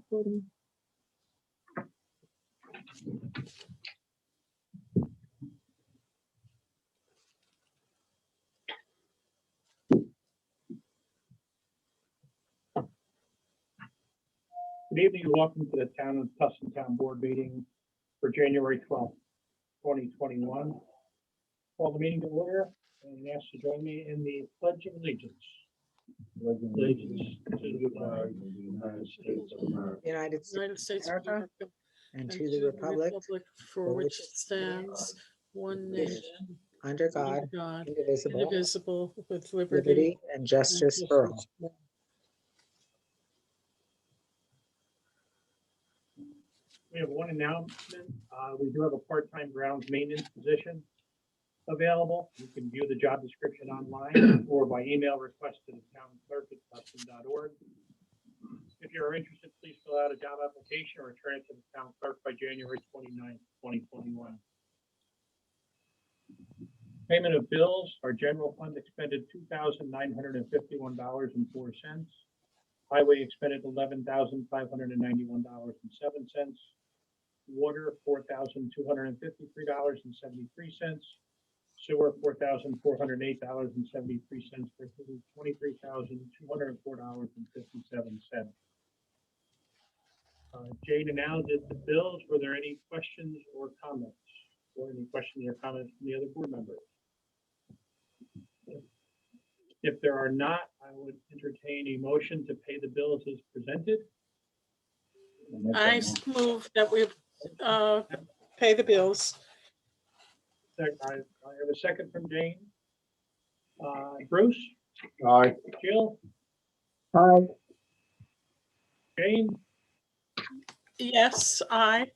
Good evening and welcome to the Town of Tustin Town Board meeting for January 12th, 2021. Call the meeting to order and ask to join me in the Pledge of Allegiance. Allegiance to the flag of the United States of America. United States of America, America, and to the republic for which it stands, one nation, under God, under God, indivisible, indivisible, with liberty and and justice for all. all. We have one announcement. We do have a part-time grounds maintenance position available. You can view the job description online or by email request to the town clerk at tustin.org. If you're interested, please fill out a job application or return it to the town clerk by January 29th, 2021. Payment of bills. Our general fund expended $2,951.04. Highway expended $11,591.07. Water, $4,253.73. Sewer, $4,408.73, for $23,204.57. Jane announced the bills. Were there any questions or comments? Or any questions or comments from the other board members? If there are not, I would entertain a motion to pay the bills as presented. I move that we pay the bills. I have a second from Jane. Bruce? Aye. Jill? Aye. Jane? Yes, I.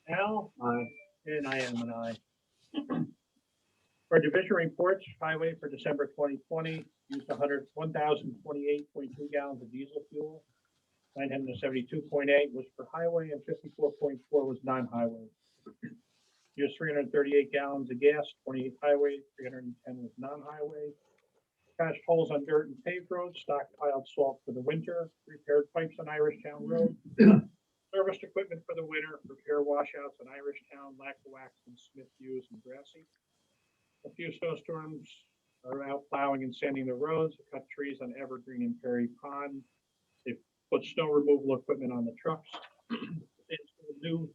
Al? Aye. And I am an aye. For division reports, highway for December 2020 used 1,028.2 gallons of diesel fuel. 972.8 was for highway and 54.4 was non-highway. Used 338 gallons of gas, 28 highway, 310 was non-highway. Patched holes on dirt and paved roads, stockpiled salt for the winter, repaired pipes on Irish Town Road. Serviced equipment for the winter, repair washouts on Irish Town, Lackawax, and Smith Hughes and Grassy. A few snowstorms are out plowing and sanding the roads, cut trees on Evergreen and Perry Pond. They put snow removal equipment on the trucks. New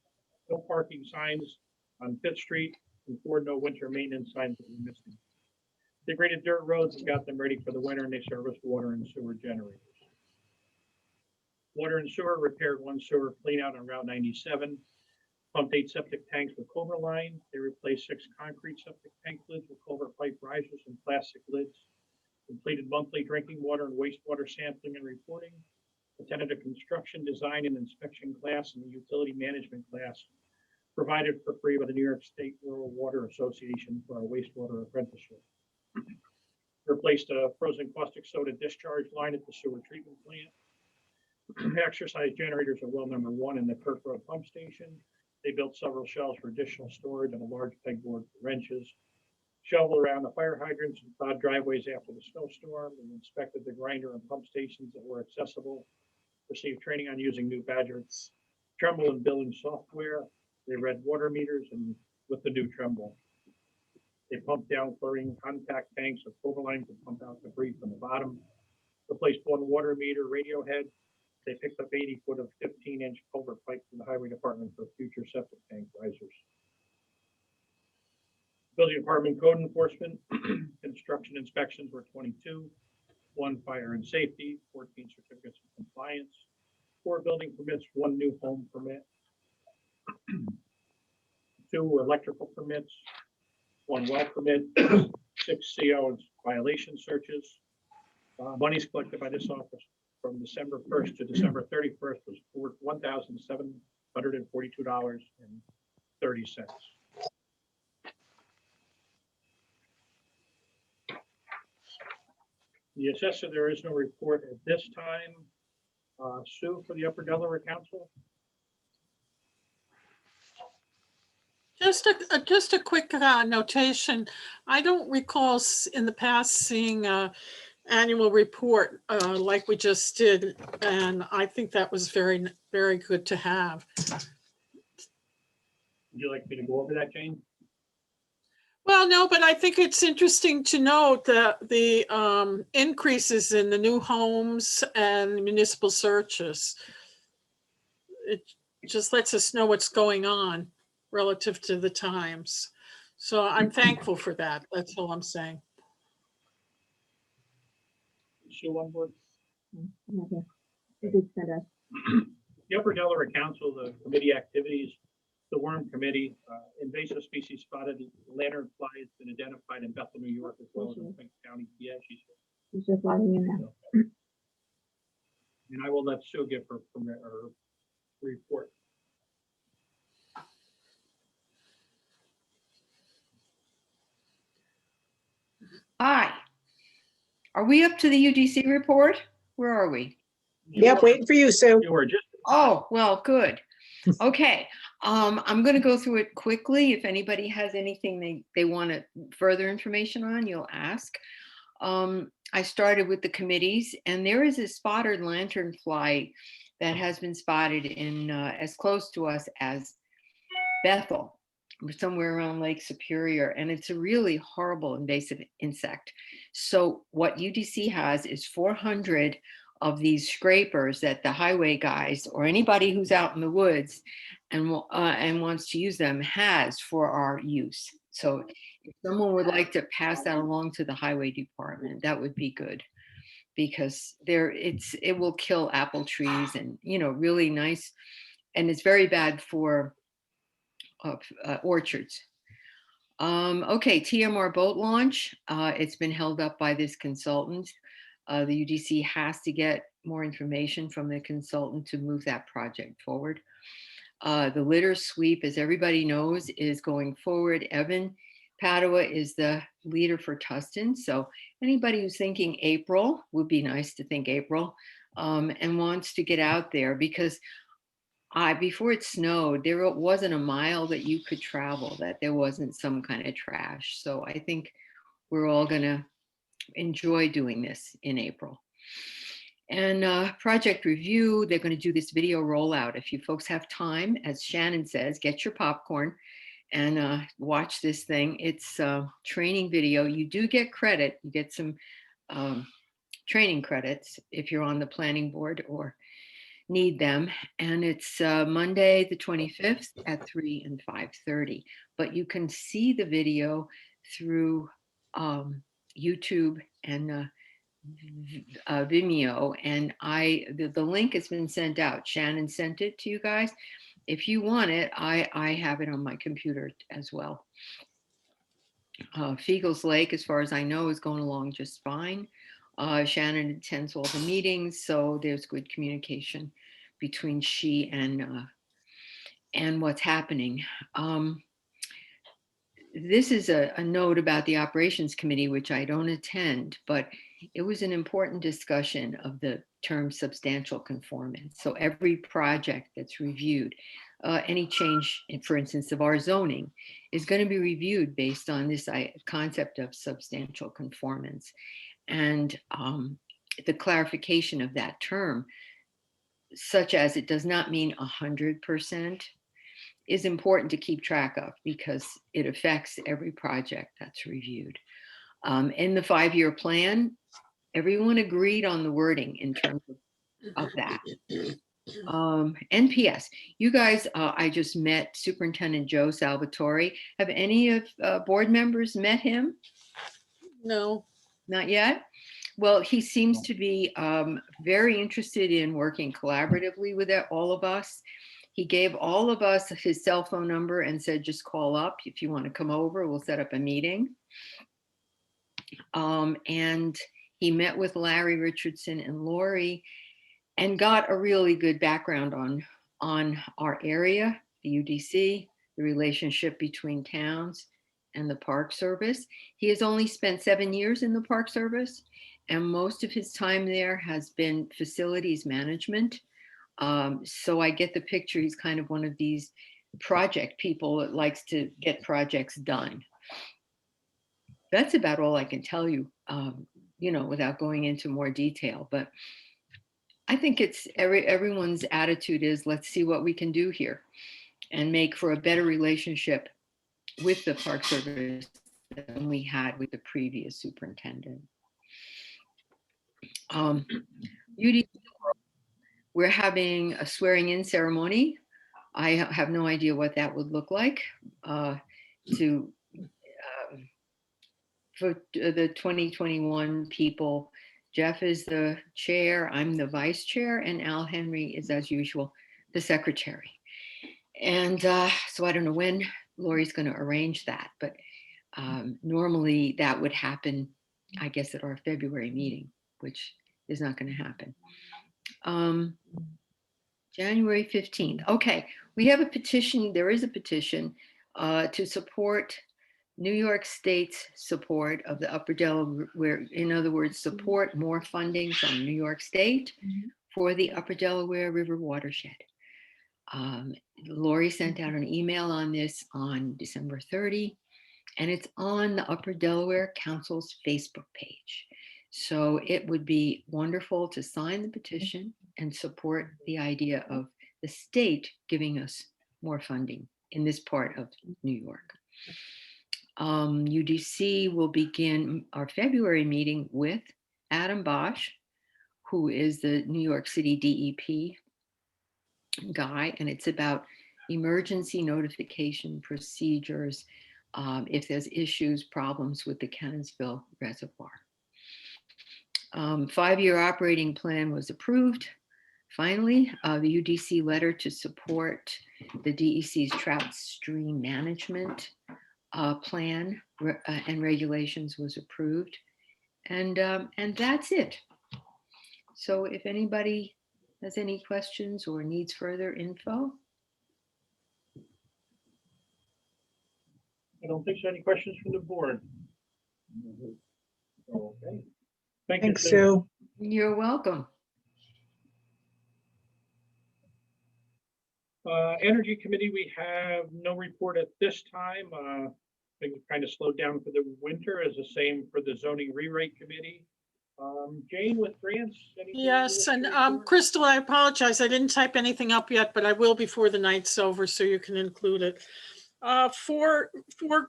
no parking signs on Fifth Street and 4 no winter maintenance signs that were missing. They graded dirt roads and got them ready for the winter, and they serviced water and sewer generators. Water and sewer repaired 1 sewer clean out on Route 97. Pumped 8 septic tanks with Cobra line. They replaced 6 concrete septic tank lids with Cobra pipe risers and plastic lids. Completed monthly drinking water and wastewater sampling and reporting. Attended a construction design and inspection class and a utility management class provided for free by the New York State Rural Water Association for our wastewater apprenticeship. Replaced a frozen caustic soda discharge line at the sewer treatment plant. Exercise generators at well number 1 in the Kirk Road pump station. They built several shelves for additional storage and a large pegboard for wrenches. Shoveled around the fire hydrants and plowed driveways after the snowstorm, and inspected the grinder and pump stations that were accessible. Received training on using new Badger Tremble and billing software. They read water meters and with the new Tremble. They pumped down chlorine contact tanks with Overline to pump out debris from the bottom. Replaced 1 water meter radio head. They picked up 80 foot of 15-inch culvert pipe from the highway department for future septic tank risers. Building department code enforcement, construction inspections were 22, 1 fire and safety, 14 certificates of compliance, 4 building permits, 1 new home permit, 2 electrical permits, 1 well permit, 6 CO and violation searches. Monies collected by this office from December 1st to December 31st was $1,742.30. The assessor, there is no report at this time. Sue, for the Upper Delaware Council. Just a quick notation. I don't recall in the past seeing annual report, like we just did, and I think that was very, very good to have. Would you like me to go over that, Jane? Well, no, but I think it's interesting to note that the increases in the new homes and municipal searches. It just lets us know what's going on relative to the times. So I'm thankful for that. That's all I'm saying. Sue, on board? Okay. I did send us. The Upper Delaware Council, the committee activities, the worm committee, invasive species spotted lantern fly has been identified in Bethel, New York, as well as in Franklin County. Yeah, She's just logging in now. and I will let Sue give her report. Hi. Are we up to the UDC report? Where are we? Yep, waiting for you, Sue. You were just. Oh, well, good. Okay. I'm going to go through it quickly. If anybody has anything they want further information on, you'll ask. I started with the committees, and there is a spotted lanternfly that has been spotted in as close to us as Bethel, somewhere around Lake Superior, and it's a really horrible invasive insect. So what UDC has is 400 of these scrapers that the highway guys or anybody who's out in the woods and wants to use them has for our use. So if someone would like to pass that along to the highway department, that would be good, because it will kill apple trees and, you know, really nice, and it's very bad for orchards. Okay, TMR boat launch. It's been held up by this consultant. The UDC has to get more information from the consultant to move that project forward. The litter sweep, as everybody knows, is going forward. Evan Padua is the leader for Tustin. So anybody who's thinking April, would be nice to think April, and wants to get out there, because before it snowed, there wasn't a mile that you could travel that there wasn't some kind of trash. So I think we're all gonna enjoy doing this in April. And project review, they're gonna do this video rollout. If you folks have time, as Shannon says, get your popcorn and watch this thing. It's a training video. You do get credit. You get some training credits if you're on the planning board or need them. And it's Monday, the 25th at 3 and 5:30. But you can see the video through YouTube and Vimeo. And the link has been sent out. Shannon sent it to you guys. If you want it, I have it on my computer as well. Fiegel's Lake, as far as I know, is going along just fine. Shannon attends all the meetings, so there's good communication between she and what's happening. This is a note about the operations committee, which I don't attend, but it was an important discussion of the term substantial conformance. So every project that's reviewed, any change, for instance, of our zoning, is going to be reviewed based on this concept of substantial conformance. And the clarification of that term, such as it does not mean 100%, is important to keep track of, because it affects every project that's reviewed. In the 5-year plan, everyone agreed on the wording in terms of that. NPS, you guys, I just met Superintendent Joe Salvatore. Have any of board members met him? No. Not yet? Well, he seems to be very interested in working collaboratively with all of us. He gave all of us his cell phone number and said, just call up if you want to come over, we'll set up a meeting. And he met with Larry Richardson and Lori and got a really good background on our area, the UDC, the relationship between towns and the Park Service. He has only spent 7 years in the Park Service, and most of his time there has been facilities management. So I get the picture. He's kind of one of these project people that likes to get projects done. That's about all I can tell you. without going into more detail. But I think it's everyone's attitude is, let's see what we can do here and make for a better relationship with the Park Service than we had with the previous superintendent. UD, we're having a swearing in ceremony. I have no idea what that would look like for the 2021 people. Jeff is the chair, I'm the vice chair, and Al Henry is, as usual, the secretary. And so I don't know when Lori's going to arrange that, but normally that would happen, I guess, at our February meeting, which is not going to happen. January 15th. Okay, we have a petition. There is a petition to support New York State's support of the Upper Delaware, in other words, support more funding from New York State for the Upper Delaware River watershed. Lori sent out an email on this on December 30, and it's on the Upper Delaware Council's Facebook page. So it would be wonderful to sign the petition and support the idea of the state giving us more funding in this part of New York. UDC will begin our February meeting with Adam Bosch, who is the New York City DEP guy, and it's about emergency notification procedures if there's issues, problems with the Cannonsville Reservoir. 5-year operating plan was approved. Finally, the UDC letter to support the DEC's trout stream management plan and regulations was approved. And that's it. So if anybody has any questions or needs further info. I don't think so. Any questions from the board? Okay. Thank you, Thanks, Sue. Sue. You're welcome. Energy Committee, we have no report at this time. Things kind of slowed down for the winter, as the same for the Zoning Rewrite Committee. Jane, with grants? anything you Yes, wish to and report? Crystal, I apologize. I didn't type anything up yet, but I will before the night's over, so you can include it. Four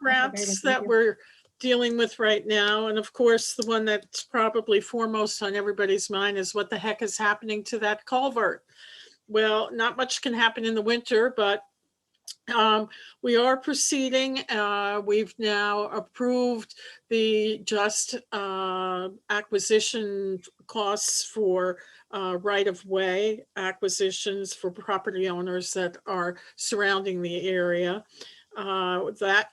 grants thank that you. we're dealing with right now. And of course, the one that's probably foremost on everybody's mind is what the heck is happening to that culvert? Well, not much can happen in the winter, but we are proceeding. We've now approved the just acquisition costs for right-of-way acquisitions for property owners that are surrounding the area. That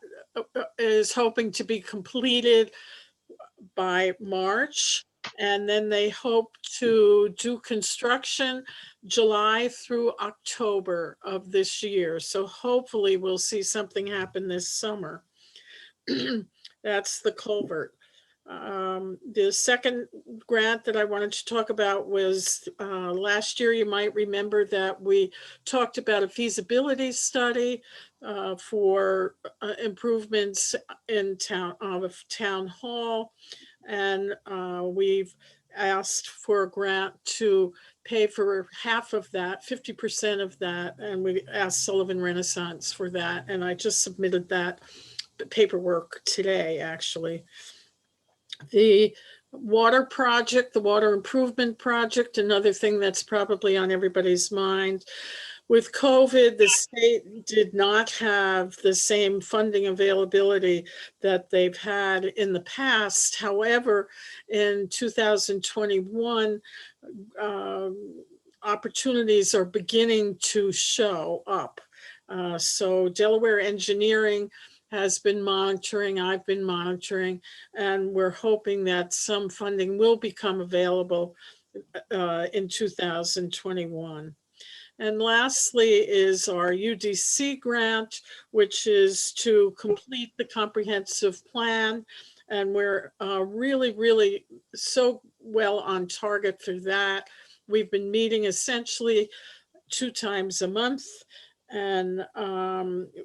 is hoping to be completed by March. And then they hope to do construction July through October of this year. So hopefully we'll see something happen this summer. That's the culvert. The second grant that I wanted to talk about was last year. You might remember that we talked about a feasibility study for improvements in town hall. And we've asked for a grant to pay for half of that, 50% of that. And we asked Sullivan Renaissance for that. And I just submitted that paperwork today, actually. The water project, the water improvement project, another thing that's probably on everybody's mind. With COVID, the state did not have the same funding availability that they've had in the past. However, in 2021, opportunities are beginning to show up. So Delaware Engineering has been monitoring, I've been monitoring, and we're hoping that some funding will become available in 2021. And lastly is our UDC grant, which is to complete the comprehensive plan. And we're really so well on target for that. We've been meeting essentially 2 times a month. And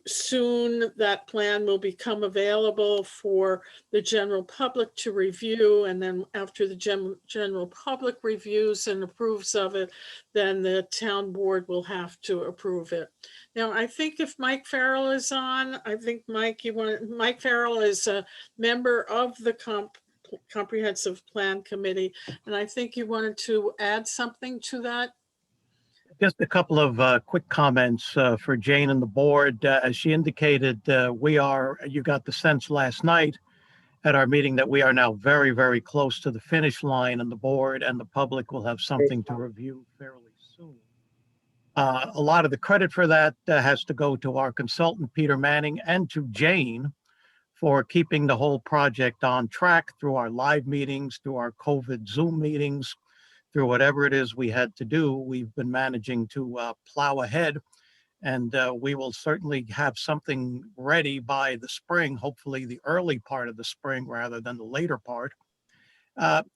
soon that plan will become available for the general public to review. And then after the general public reviews and approves of it, then the town board will have to approve it. Now, I think if Mike Farrell is on, I think Mike, Mike Farrell is a member of the Comprehensive Plan Committee. And I think you wanted to add something to that. Just a couple of quick comments for Jane and the board. As she indicated, you got the sense last night at our meeting that we are now very, very close to the finish line, and the board and the public will have something to review fairly soon. A lot of the credit for that has to go to our consultant, Peter Manning, and to Jane for keeping the whole project on track through our live meetings, through our COVID Zoom meetings, through whatever it is we had to do. We've been managing to plow ahead, and we will certainly have something ready by the spring, hopefully the early part of the spring rather than the later part.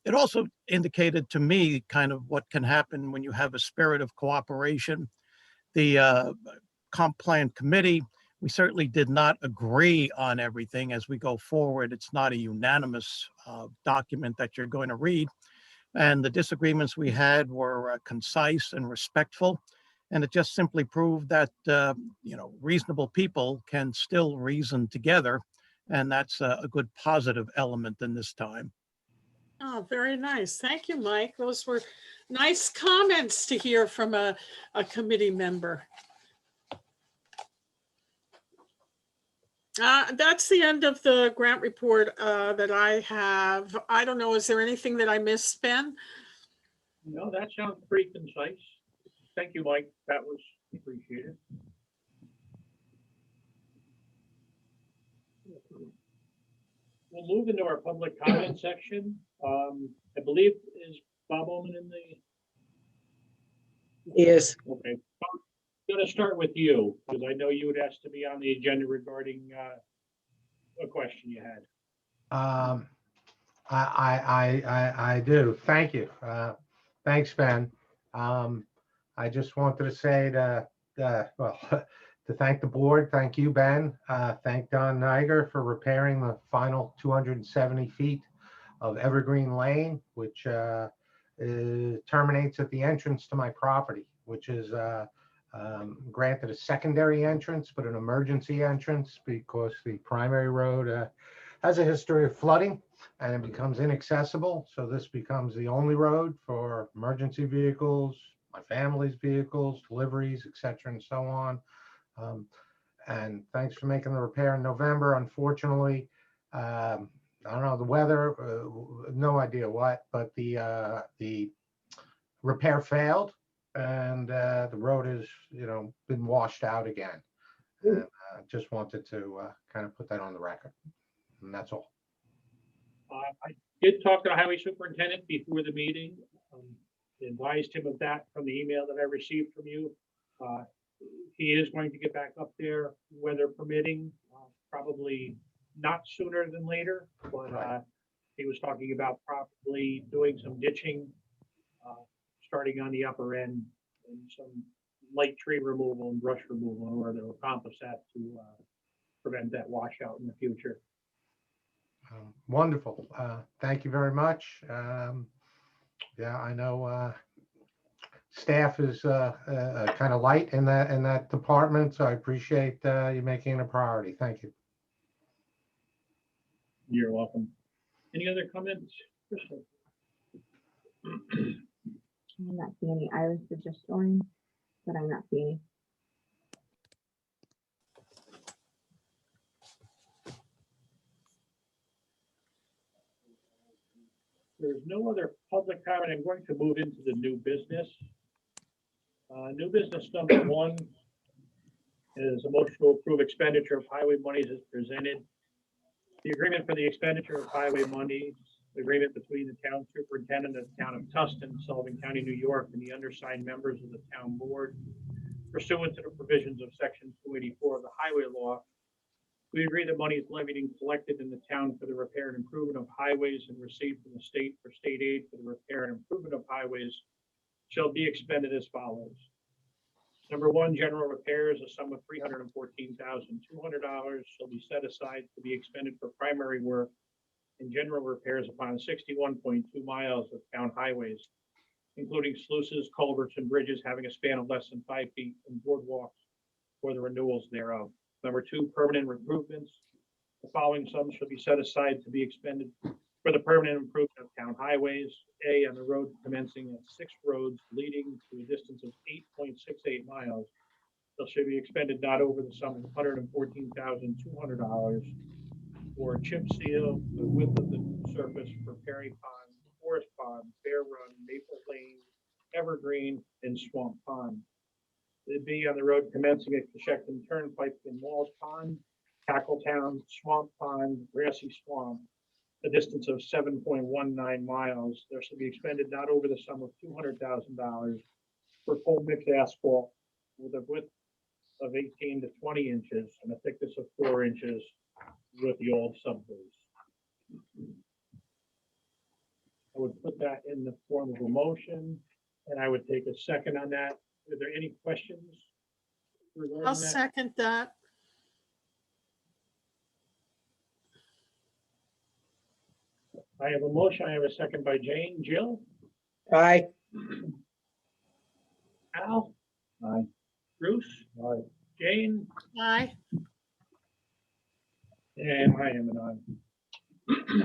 It also indicated to me kind of what can happen when you have a spirit of cooperation. The Comp Plan Committee, we certainly did not agree on everything as we go forward. It's not a unanimous document that you're going to read. And the disagreements we had were concise and respectful. And it just simply proved that, reasonable people can still reason together. And that's a good positive element in this time. Oh, very nice. Thank you, Mike. Those were nice comments to hear from a committee member. That's the end of the grant report that I have. I don't know, is there anything that I missed, Ben? No, that sounds pretty concise. Thank you, Mike. That was appreciated. We'll move into our public comment section. I believe, is Bob Omen in the? Yes. Okay. I'm going to start with you because I know you had asked to be on the agenda regarding a question you had. I do. Thank you. Thanks, Ben. I just wanted to say to thank the board. Thank you, Ben. Thank Don Niger for repairing the final 270 feet of Evergreen Lane, which terminates at the entrance to my property, which is granted a secondary entrance, but an emergency entrance because the primary road has a history of flooding and it becomes inaccessible. So this becomes the only road for emergency vehicles, my family's vehicles, deliveries, etc., and so on. And thanks for making the repair in November. Unfortunately, I don't know, the weather, no idea what, but the repair failed and the road has, been washed out again. And just wanted to kind of put that on the record. And that's all. I did talk to the highway superintendent before the meeting. Advised him of that from the email that I received from you. He is going to get back up there, weather permitting, probably not sooner than later, but he was talking about probably doing some ditching, starting on the upper end and some light tree removal and brush removal in order to accomplish that to prevent that washout in the future. Wonderful. Thank you very much. Yeah, I know staff is kind of light in that department, so I appreciate you making it a priority. Thank you. You're welcome. Any other comments, Crystal? I'm not seeing any. Iris is just joined, but I'm not seeing any. There's no other public comment. I'm going to move into the new business. New business number 1 is a motion to approve expenditure of highway monies as presented. The agreement for the expenditure of highway monies, the agreement between the town superintendent of the town of Tustin, Sullivan County, New York, and the undersigned members of the town board pursuant to the provisions of section 284 of the highway law. We agree that money is levied and collected in the town for the repair and improvement of highways and received from the state for state aid for the repair and improvement of highways shall be expended as follows. Number one, general repairs, a sum of $314,200 shall be set aside to be expended for primary work and general repairs upon 61.2 miles of town highways, including sluices, culverts, and bridges having a span of less than 5 feet, and boardwalks or the renewals thereof. Number two, permanent improvements. The following sums shall be set aside to be expended for the permanent improvement of town highways. A, on the road commencing at 6 roads leading to a distance of 8.68 miles. They'll should be expended not over the sum of $114,200 for chip seal, the width of the surface for Perry Pond, Forest Pond, Bear Run, Maple Lane, Evergreen, and Swamp Pond. It'd be on the road commencing at Coshecton Turnpike in Walls Pond, Cackletown, Swamp Pond, Grassy Swamp, a distance of 7.19 miles. There should be expended not over the sum of $200,000 for full mix asphalt with a width of 18 to 20 inches and a thickness of 4 inches with the old subbase. I would put that in the form of a motion, and I would take a second on that. Are there any questions regarding I'll that? second that. I have a motion. I have a second by Jane. Jill? Aye. Al? Aye. Bruce? Aye. Jane? Aye. And I am an aye.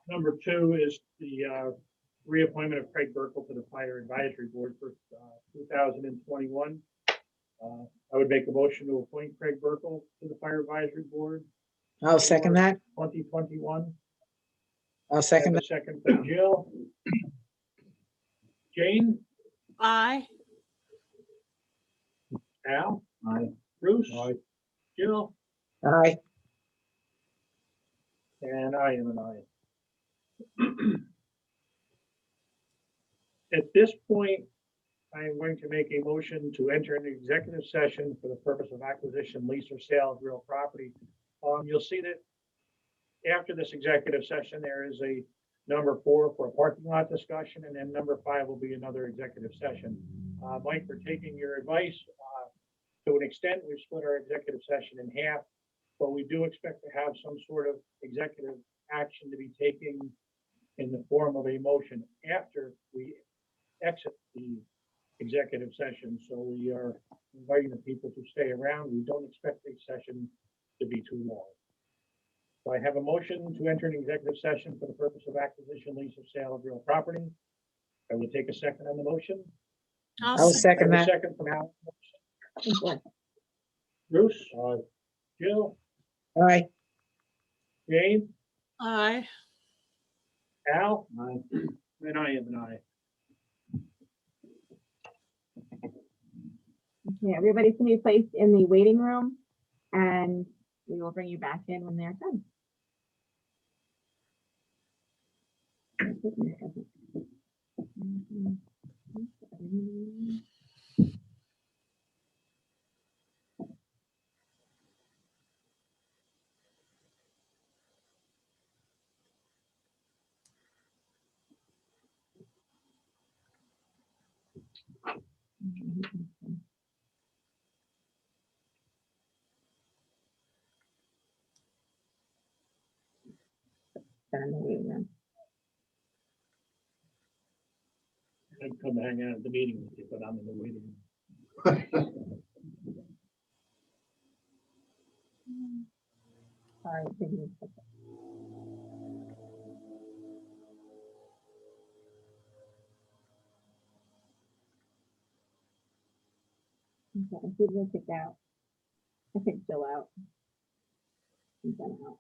Number two is the reappointment of Craig Burkle to the Fire Advisory Board for 2021. I would make a motion to appoint Craig Burkle to the Fire Advisory Board I'll second that. 2021. I'll second that. Second for Jill. Jane? Aye. Al? Aye. Bruce? Aye. Jill? Aye. And I am an aye. At this point, I am going to make a motion to enter an executive session for the purpose of acquisition, lease, or sale of real property. You'll see that after this executive session, there is a number 4 for a parking lot discussion, and then number 5 will be another executive session. Mike, we're taking your advice. To an extent, we've split our executive session in half, but we do expect to have some sort of executive action to be taken in the form of a motion after we exit the executive session. So we are inviting the people to stay around. We don't expect the session to be too long. So I have a motion to enter an executive session for the purpose of acquisition, lease, or sale of real property. I will take a second on the motion. I'll I'll second. second I have a that. second from Al. Bruce? Jill? Aye. Jane? Aye. Al? Aye. And I am an aye. Okay, everybody's gonna be placed in the waiting room and we will bring you back in when they're done. They're in the waiting room. I'd come hang out at the meeting with you, but I'm in the waiting room. Sorry, give me a second. Okay, who's gonna pick out? I picked Jill out. And Ben out.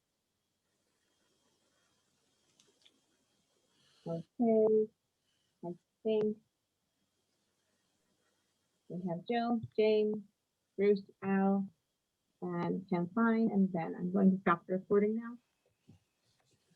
Okay, I think we have Jill, Jane, Bruce, Al, and Ken Fine, and Ben. I'm going to stop the recording now.